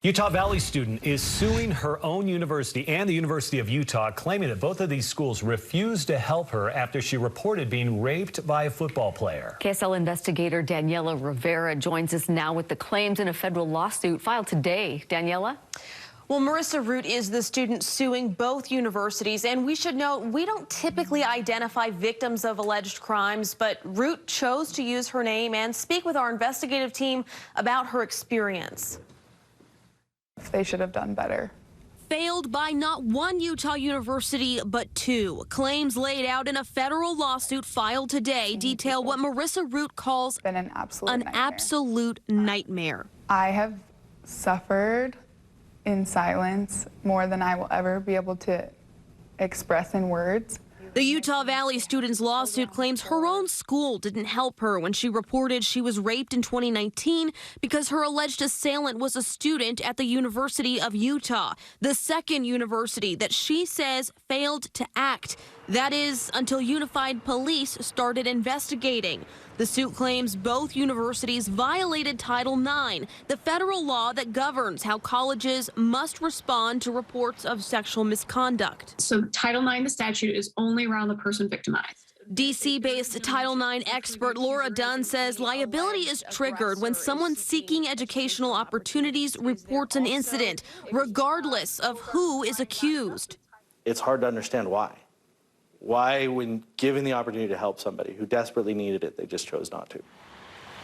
Utah Valley student is suing her own university and the University of Utah, claiming that both of these schools refused to help her after she reported being raped by a football player. KSL investigator Daniela Rivera joins us now with the claims in a federal lawsuit filed today. Daniela? Well, Marissa Root is the student suing both universities, and we should note we don't typically identify victims of alleged crimes, but Root chose to use her name and speak with our investigative team about her experience. They should have done better. Failed by not one Utah university, but two. Claims laid out in a federal lawsuit filed today detail what Marissa Root calls Been an absolute nightmare. I have suffered in silence more than I will ever be able to express in words. The Utah Valley student's lawsuit claims her own school didn't help her when she reported she was raped in 2019 because her alleged assailant was a student at the University of Utah, the second university that she says failed to act. That is, until Unified Police started investigating. The suit claims both universities violated Title IX, the federal law that governs how colleges must respond to reports of sexual misconduct. So Title IX, the statute, is only around the person victimized. D.C.-based Title IX expert Laura Dunn says liability is triggered when someone seeking educational opportunities reports an incident, regardless of who is accused. It's hard to understand why. Why, when given the opportunity to help somebody who desperately needed it, they just chose not to.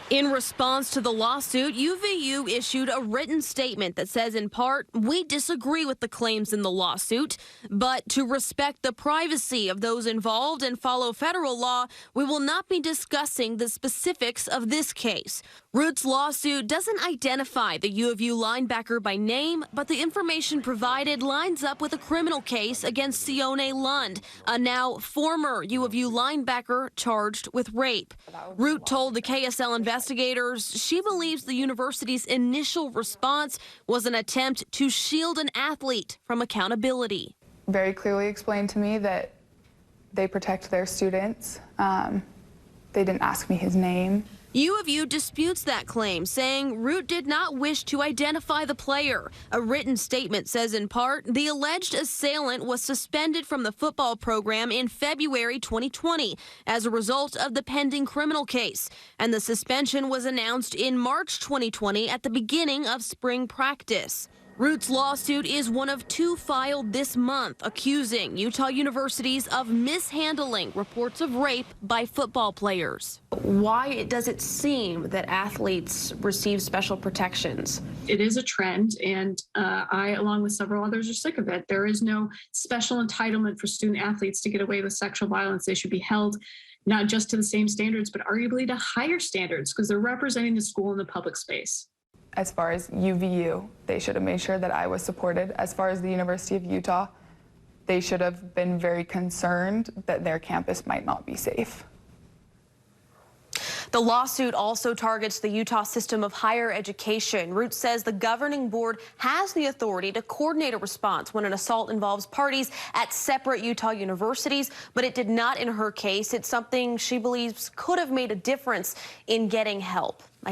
In response to the lawsuit, UVU issued a written statement that says, in part, we disagree with the claims in the lawsuit, but to respect the privacy of those involved and follow federal law, we will not be discussing the specifics of this case. Root's lawsuit doesn't identify the U of U linebacker by name, but the information provided lines up with a criminal case against Sione Lund, a now former U of U linebacker charged with rape. Root told the KSL investigators she believes the university's initial response was an attempt to shield an athlete from accountability. Very clearly explained to me that they protect their students. They didn't ask me his name. U of U disputes that claim, saying Root did not wish to identify the player. A written statement says, in part, the alleged assailant was suspended from the football program in February 2020 as a result of the pending criminal case, and the suspension was announced in March 2020 at the beginning of spring practice. Root's lawsuit is one of two filed this month, accusing Utah universities of mishandling reports of rape by football players. Why does it seem that athletes receive special protections? It is a trend, and I, along with several others, are sick of it. There is no special entitlement for student athletes to get away with sexual violence. They should be held not just to the same standards, but arguably to higher standards because they're representing the school in the public space. As far as UVU, they should have made sure that I was supported. As far as the University of Utah, they should have been very concerned that their campus might not be safe. The lawsuit also targets the Utah system of higher education. Root says the governing board has the authority to coordinate a response when an assault involves parties at separate Utah universities, but it did not in her case. It's something she believes could have made a difference in getting help.